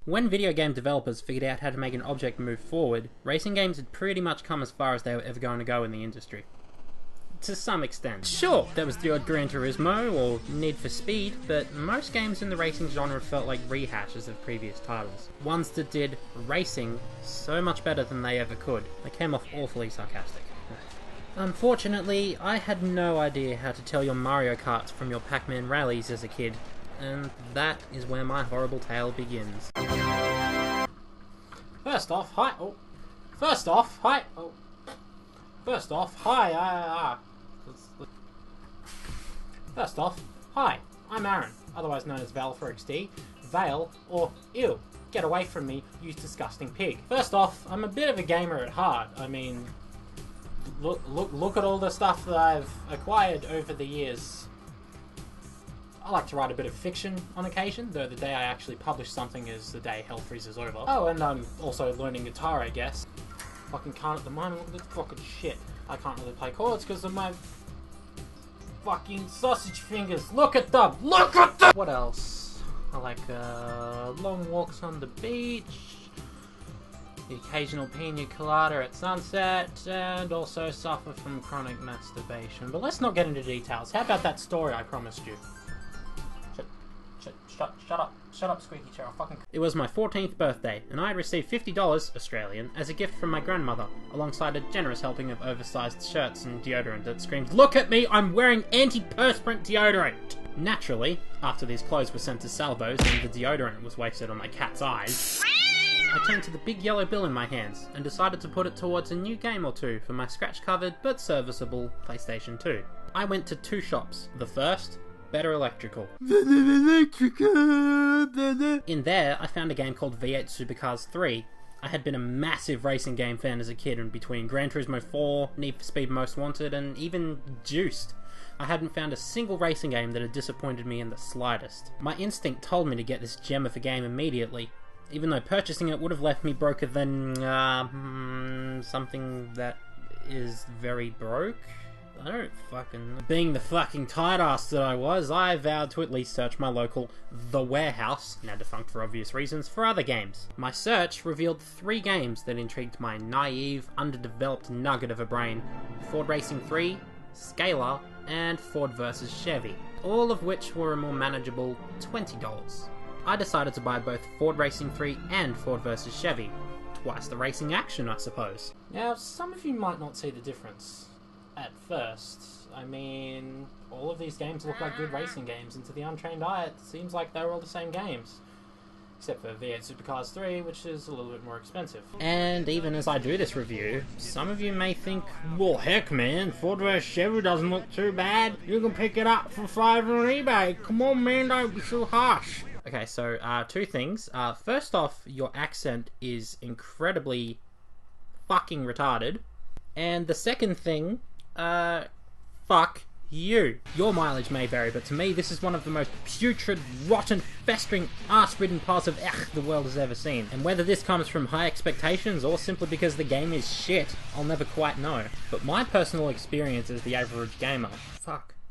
When video game developers figured out how to make an object move forward, racing games had pretty much come as far as they were ever going to go in the industry. To some extent. Sure, there was the odd Gran Turismo or Need for Speed, but most games in the racing genre felt like rehashes of previous titles. Ones that did racing so much better than they ever could. They came off awfully sarcastic. Unfortunately, I had no idea how to tell your Mario Karts from your Pac-Man rallies as a kid, and that is where my horrible tale begins. First off, hi, I'm Aaron, otherwise known as valeforXD, Vale, or ew, get away from me, you disgusting pig. First off, I'm a bit of a gamer at heart. I mean, look at all the stuff that I've acquired over the years. I like to write a bit of fiction on occasion, though the day I actually publish something is the day hell freezes over. Oh, and I'm also learning guitar, I guess. Fucking can't at the moment, look at this fucking shit. I can't really play chords because of my fucking sausage fingers. Look at them! Look at them! What else? I like long walks on the beach, the occasional pina colada at sunset, and also suffer from chronic masturbation. But let's not get into details. How about that story I promised you? Shut up, Squeaky Chair. It was my 14th birthday, and I received $50 Australian as a gift from my grandmother, alongside a generous helping of oversized shirts and deodorant that screamed, "Look at me, I'm wearing antiperspirant deodorant!" Naturally, after these clothes were sent to Salvos and the deodorant was wasted on my cat's eyes, I turned to the big yellow bill in my hands and decided to put it towards a new game or two for my scratch-covered but serviceable PlayStation 2. I went to two shops. The first, Better Electrical. In there, I found a game called V8 Supercars 3. I had been a massive racing game fan as a kid, and between Gran Turismo 4, Need for Speed Most Wanted, and even Juiced, I hadn't found a single racing game that had disappointed me in the slightest. My instinct told me to get this gem of a game immediately, even though purchasing it would have left me broker than, something that is very broke? I don't fucking... Being the fucking tight ass that I was, I vowed to at least search my local The Warehouse, now defunct for obvious reasons, for other games. My search revealed 3 games that intrigued my naive, underdeveloped nugget of a brain: Ford Racing 3, Scalar, and Ford vs Chevy, all of which were a more manageable $20. I decided to buy both Ford Racing 3 and Ford vs Chevy. Twice the racing action, I suppose. Now, some of you might not see the difference at first. I mean, all of these games look like good racing games, and to the untrained eye it seems like they're all the same games. Except for V8 Supercars 3, which is a little bit more expensive. And even as I do this review, some of you may think, well heck man, Ford vs Chevy doesn't look too bad. You can pick it up for $5 on eBay. Come on man, don't be so harsh. Okay, so two things. First off, your accent is incredibly fucking retarded. And the second thing, fuck you. Your mileage may vary, but to me, this is one of the most putrid, rotten, festering, arse-ridden piles of the world has ever seen. And whether this comes from high expectations or simply because the game is shit, I'll never quite know. But my personal experience as the average gamer...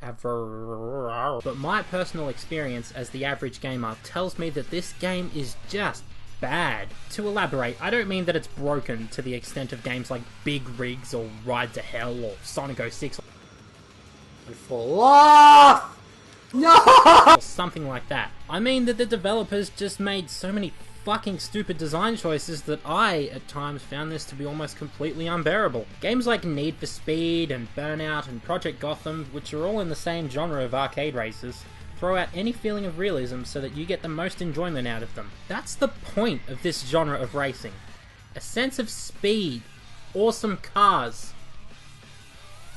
But my personal experience as the average gamer tells me that this game is just bad. To elaborate, I don't mean that it's broken to the extent of games like Big Rigs or Ride to Hell or Sonic 06 and fall off! No! Or something like that. I mean that the developers just made so many fucking stupid design choices that I, at times, found this to be almost completely unbearable. Games like Need for Speed and Burnout and Project Gotham, which are all in the same genre of arcade races, throw out any feeling of realism so that you get the most enjoyment out of them. That's the point of this genre of racing. A sense of speed, awesome cars,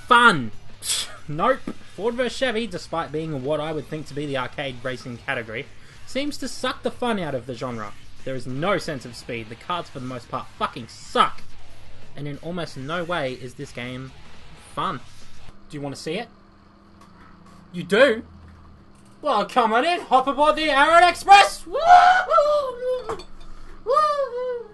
fun. Nope. Ford vs Chevy, despite being what I would think to be the arcade racing category, seems to suck the fun out of the genre. There is no sense of speed, the cars for the most part fucking suck, and in almost no way is this game fun. Do you want to see it? You do? Well, come on in, hop aboard the Aaron Express! Woo-hoo! Woo-hoo!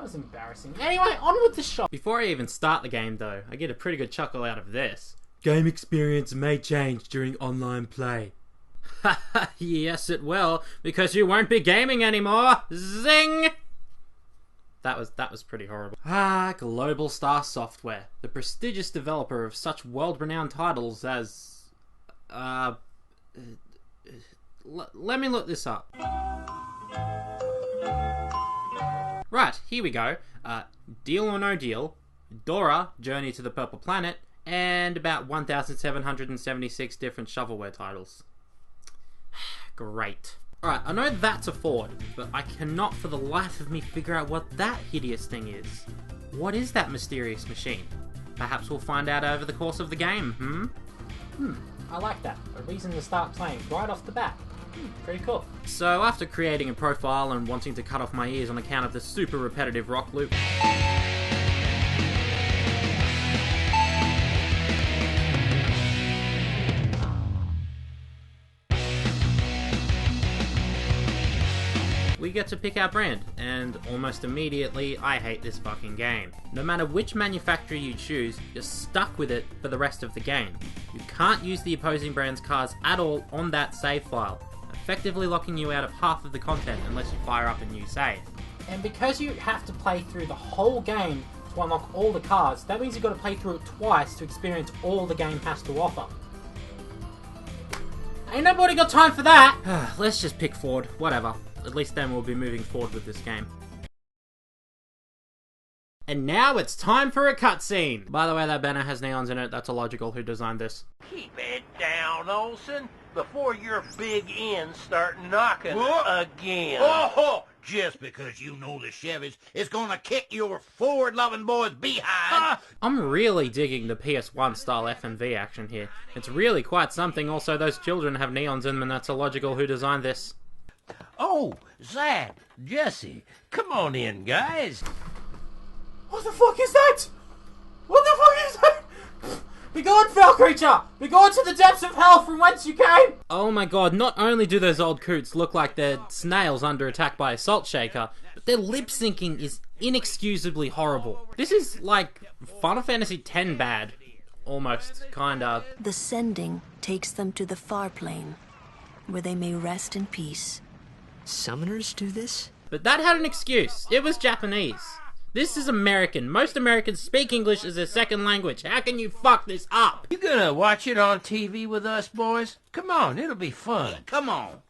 was embarrassing. Anyway, on with the shop. Before I even start the game though, I get a pretty good chuckle out of this. Game experience may change during online play. Haha, yes it will, because you won't be gaming anymore! Zing! That was pretty horrible. Global Star Software, the prestigious developer of such world-renowned titles as... let me look this up. Right, here we go. Deal or No Deal, Dora, Journey to the Purple Planet, and about 1,776 different shovelware titles. Great. Alright, I know that's a Ford, but I cannot for the life of me figure out what that hideous thing is. What is that mysterious machine? Perhaps we'll find out over the course of the game, I like that. A reason to start playing right off the bat. Pretty cool. So after creating a profile and wanting to cut off my ears on account of the super repetitive rock loop, we get to pick our brand, and almost immediately, I hate this fucking game. No matter which manufacturer you choose, you're stuck with it for the rest of the game. You can't use the opposing brand's cars at all on that save file, effectively locking you out of half of the content unless you fire up a new save. And because you have to play through the whole game to unlock all the cars, that means you've got to play through it twice to experience all the game has to offer. Ain't nobody got time for that! Let's just pick Ford, whatever. At least then we'll be moving forward with this game. And now it's time for a cutscene! By the way, that banner has neons in it. That's illogical. Who designed this? Keep it down, Olsen, before your big ends start knocking again. Oh, just because you know the Chevys is gonna kick your Ford-loving boys behind. I'm really digging the PS1 style FMV action here. It's really quite something. Also, those children have neons in them, and that's illogical. Who designed this? Oh, Zach, Jesse, come on in, guys. What the fuck is that? What the fuck is that? Begone, foul creature! Begone to the depths of hell from whence you came! Oh my god, not only do those old coots look like they're snails under attack by a salt shaker, but their lip syncing is inexcusably horrible. This is like Final Fantasy X bad. Almost, kinda. The sending takes them to the far plane, where they may rest in peace. Summoners do this? But that had an excuse. It was Japanese. This is American. Most Americans speak English as their second language. How can you fuck this up? You gonna watch it on TV with us, boys? Come on, it'll be fun. Come on.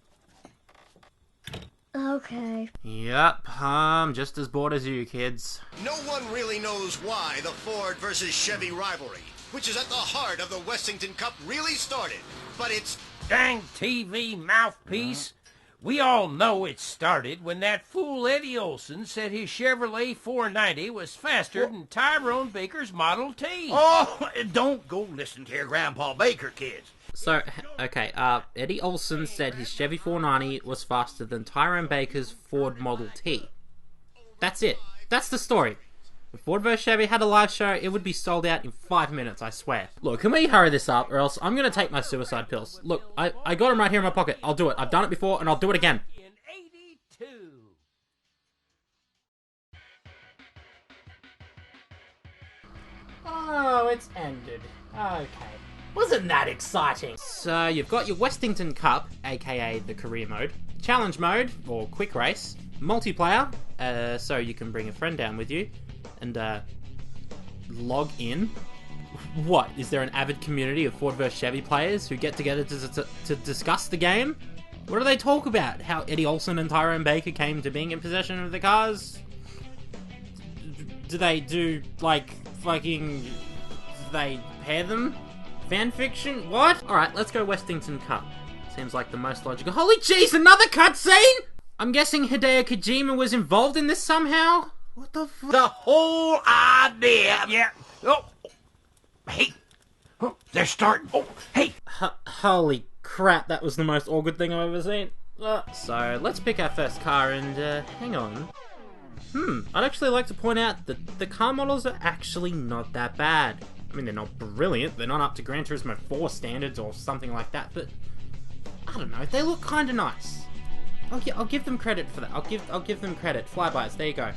Okay. Yep, I'm just as bored as you kids. No one really knows why the Ford versus Chevy rivalry, which is at the heart of the Westington Cup, really started. But it's... Dang TV mouthpiece. We all know it started when that fool Eddie Olsen said his Chevrolet 490 was faster than Tyrone Baker's Model T. Oh, don't go listen to your Grandpa Baker, kids. So, okay, Eddie Olsen said his Chevy 490 was faster than Tyrone Baker's Ford Model T. That's it. That's the story. If Ford vs Chevy had a live show, it would be sold out in 5 minutes, I swear. Look, can we hurry this up, or else I'm gonna take my suicide pills. Look, I got them right here in my pocket. I'll do it. I've done it before, and I'll do it again. In 82. Oh, it's ended. Okay. Wasn't that exciting? So, you've got your Westington Cup, aka the career mode, challenge mode, or quick race, multiplayer, so you can bring a friend down with you, and log in. What, is there an avid community of Ford vs Chevy players who get together to discuss the game? What do they talk about? How Eddie Olsen and Tyrone Baker came to being in possession of the cars? Do they do, like, fucking... do they pair them? Fanfiction? What? Alright, let's go Westington Cup. Seems like the most logical. Holy jeez, another cutscene?! I'm guessing Hideo Kojima was involved in this somehow? What the fuck? The whole idea. Yeah. Oh. Hey. Oh, they're starting. Oh, hey. Holy crap, that was the most awkward thing I've ever seen. So, let's pick our first car and, hang on. I'd actually like to point out that the car models are actually not that bad. I mean, they're not brilliant, they're not up to Gran Turismo 4 standards or something like that, but I don't know, they look kinda nice. I'll give them credit for that. I'll give them credit. Flybys, there you go.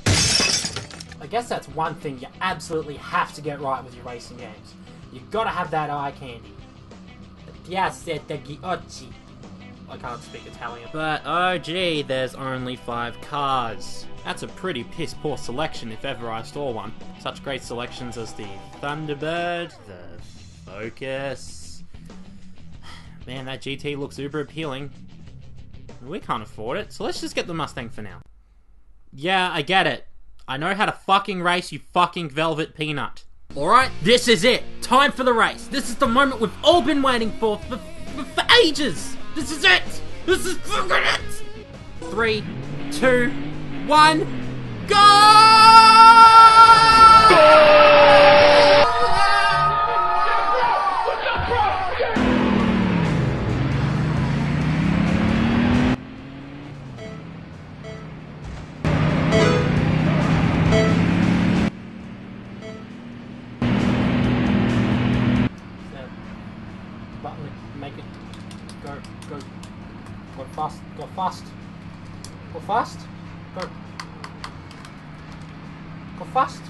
I guess that's one thing you absolutely have to get right with your racing games. You gotta have that eye candy. Piace degli occhi. I can't speak Italian. But oh gee, there's only 5 cars. That's a pretty piss poor selection if ever I saw one. Such great selections as the Thunderbird, the Focus. Man, that GT looks uber appealing. We can't afford it, so let's just get the Mustang for now. Yeah, I get it. I know how to fucking race, you fucking velvet peanut. Alright, this is it. Time for the race. This is the moment we've all been waiting for ages. This is it. This is fucking it. 3, 2, 1, go! Make it go fast, go fast, go fast, go fast,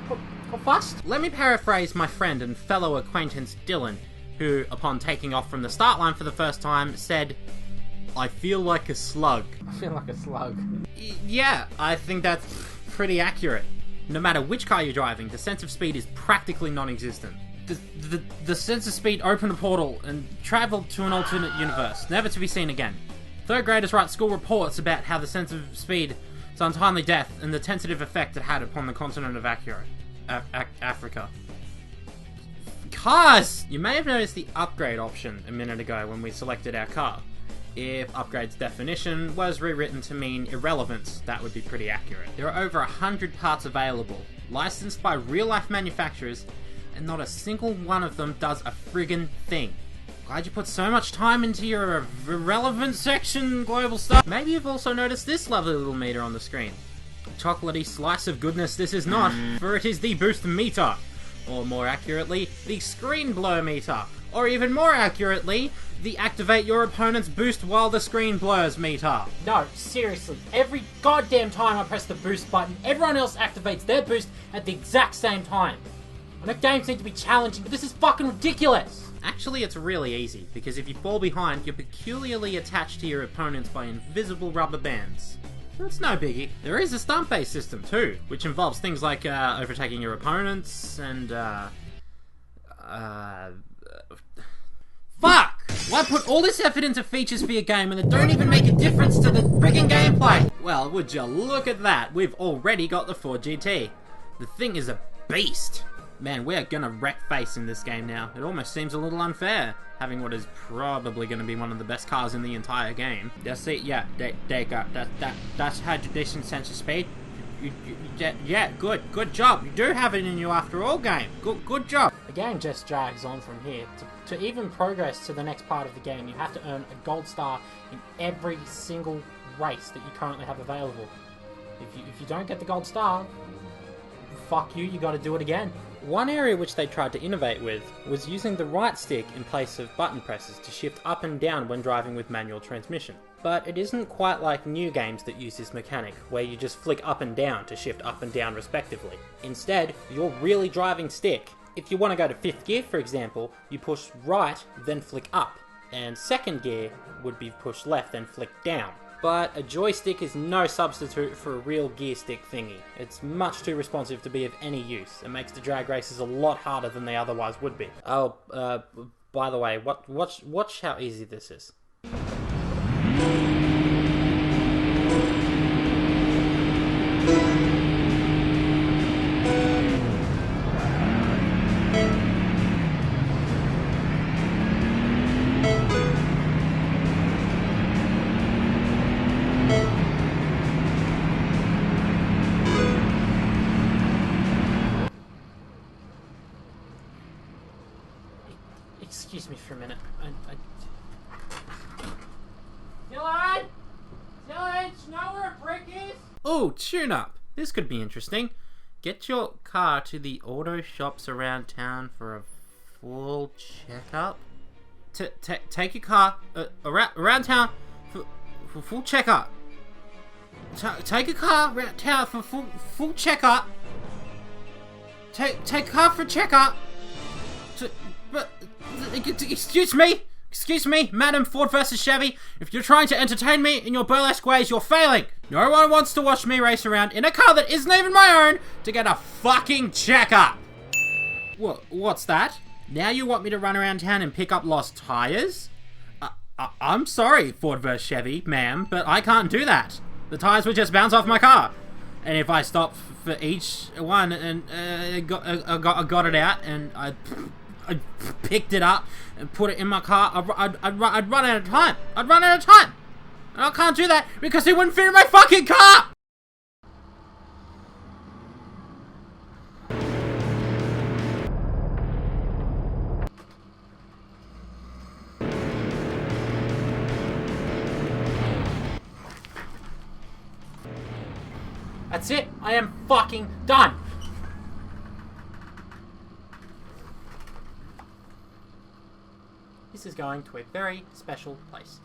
go fast. Let me paraphrase my friend and fellow acquaintance Dylan, who, upon taking off from the start line for the first time, said, "I feel like a slug." I feel like a slug. Yeah, I think that's pretty accurate. No matter which car you're driving, the sense of speed is practically non-existent. The sense of speed opened a portal and travelled to an alternate universe, never to be seen again. Third graders write school reports about how the sense of speed's untimely death and the tentative effect it had upon the continent of Africa. Cars! You may have noticed the upgrade option a minute ago when we selected our car. If upgrade's definition was rewritten to mean irrelevance, that would be pretty accurate. There are over 100 parts available, licensed by real-life manufacturers, and not a single one of them does a friggin' thing. Glad you put so much time into your irrelevant section, global stuff. Maybe you've also noticed this lovely little meter on the screen. Chocolatey slice of goodness this is not, for it is the boost meter. Or more accurately, the screen blow meter. Or even more accurately, the activate your opponent's boost while the screen blurs meter. No, seriously, every goddamn time I press the boost button, everyone else activates their boost at the exact same time. I know games need to be challenging, but this is fucking ridiculous! Actually, it's really easy, because if you fall behind, you're peculiarly attached to your opponents by invisible rubber bands. It's no biggie. There is a stunt-based system too, which involves things like overtaking your opponents and fuck! Why put all this effort into features for your game and they don't even make a difference to the friggin' gameplay? Well, would you look at that? We've already got the Ford GT. The thing is a beast. Man, we're gonna wreck face in this game now. It almost seems a little unfair, having what is probably gonna be one of the best cars in the entire game. That's it, yeah, that's how decent sense of speed. Yeah, good job. You do have it in you after all, game. Good job. The game just drags on from here. To even progress to the next part of the game, you have to earn a gold star in every single race that you currently have available. If you don't get the gold star, fuck you gotta do it again. One area which they tried to innovate with was using the right stick in place of button presses to shift up and down when driving with manual transmission. But it isn't quite like new games that use this mechanic, where you just flick up and down to shift up and down respectively. Instead, you're really driving stick. If you want to go to 5th gear, for example, you push right, then flick up, and 2nd gear would be push left, then flick down. But a joystick is no substitute for a real gear stick thingy. It's much too responsive to be of any use. It makes the drag races a lot harder than they otherwise would be. Oh, by the way, watch how easy this is. Excuse me for a minute. Dylan! Dylan, do you know where a brick is? Oh, tune up. This could be interesting. Get your car to the auto shops around town for a full checkup. Take your car around town for full checkup. Take a car around town for full checkup. Take a car for checkup. But excuse me, Madam Ford vs Chevy. If you're trying to entertain me in your burlesque ways, you're failing. No one wants to watch me race around in a car that isn't even my own to get a fucking checkup. What's that? Now you want me to run around town and pick up lost tires? I'm sorry, Ford vs Chevy, ma'am, but I can't do that. The tires would just bounce off my car. And if I stop for each one and got it out and I picked it up and put it in my car, I'd run out of time. And I can't do that because it wouldn't fit in my fucking car! That's it. I am fucking done. This is going to a very special place.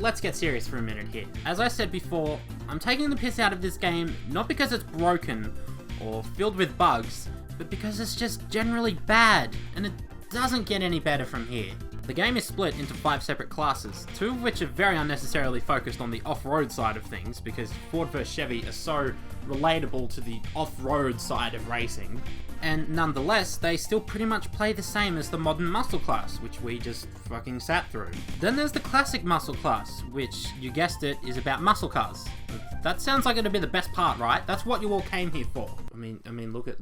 Let's get serious for a minute here. As I said before, I'm taking the piss out of this game not because it's broken or filled with bugs, but because it's just generally bad, and it doesn't get any better from here. The game is split into 5 separate classes, 2 of which are very unnecessarily focused on the off-road side of things, because Ford vs Chevy are so relatable to the off-road side of racing, and nonetheless, they still pretty much play the same as the modern muscle class, which we just fucking sat through. Then there's the classic muscle class, which, you guessed it, is about muscle cars. That sounds like it'd be the best part, right? That's what you all came here for. I mean, look at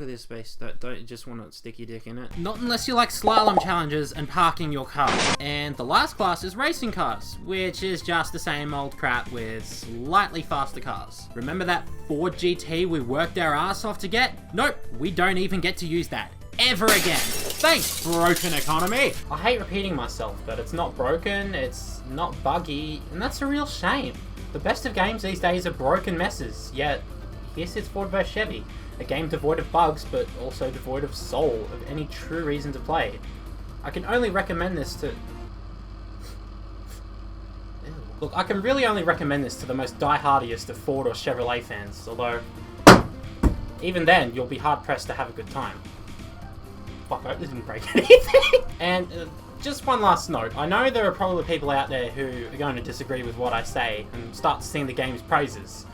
this space. Don't you just want to stick your dick in it? Not unless you like slalom challenges and parking your car. And the last class is racing cars, which is just the same old crap with slightly faster cars. Remember that Ford GT we worked our ass off to get? Nope, we don't even get to use that ever again. Thanks, broken economy. I hate repeating myself, but it's not broken, it's not buggy, and that's a real shame. The best of games these days are broken messes, yet this is Ford vs Chevy, a game devoid of bugs, but also devoid of soul, of any true reason to play. I can only recommend this to... Look, I can really only recommend this to the most die-hardiest of Ford or Chevrolet fans, although even then, you'll be hard-pressed to have a good time. Fuck, I hope this didn't break anything. And just one last note. I know there are probably people out there who are going to disagree with what I say and start to sing the game's praises.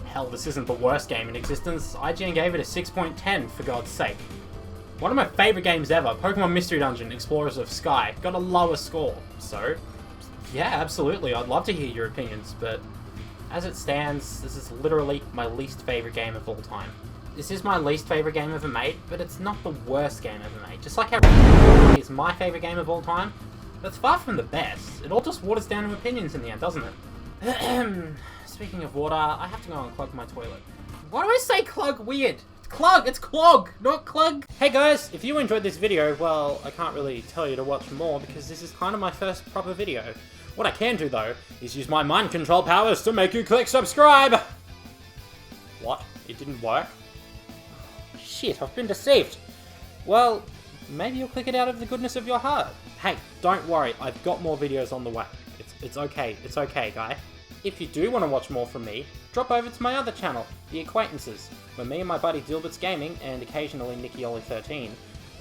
Hell, this isn't the worst game in existence. IGN gave it a 6.10, for God's sake. One of my favourite games ever, Pokemon Mystery Dungeon Explorers of Sky, got a lower score. So, yeah, absolutely, I'd love to hear your opinions, but as it stands, this is literally my least favourite game of all time. This is my least favourite game ever made, but it's not the worst game ever made. Just like how is my favourite game of all time, that's far from the best. It all just waters down to opinions in the end, doesn't it? Speaking of water, I have to go and clog my toilet. Why do I say clog weird? It's clog, it's clog, not clug. Hey guys, if you enjoyed this video, well, I can't really tell you to watch more because this is kind of my first proper video. What I can do though, is use my mind control powers to make you click subscribe! What? It didn't work? Shit, I've been deceived. Well, maybe you'll click it out of the goodness of your heart. Hey, don't worry, I've got more videos on the way. It's okay, guy. If you do want to watch more from me, drop over to my other channel, The Acquaintances, where me and my buddy Dilbert's Gaming, and occasionally NickyOlly13,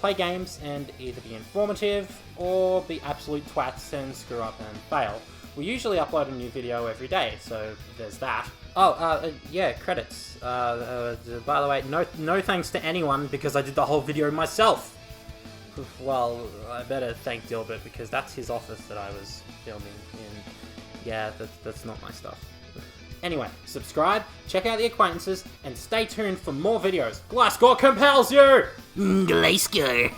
play games and either be informative, or be absolute twats and screw up and fail. We usually upload a new video every day, so there's that. Oh, yeah, credits. By the way, no thanks to anyone, because I did the whole video myself. Well, I better thank Dilbert, because that's his office that I was filming in. Yeah, that's not my stuff. Anyway, subscribe, check out The Acquaintances, and stay tuned for more videos. Glasgow compels you! Glasgow.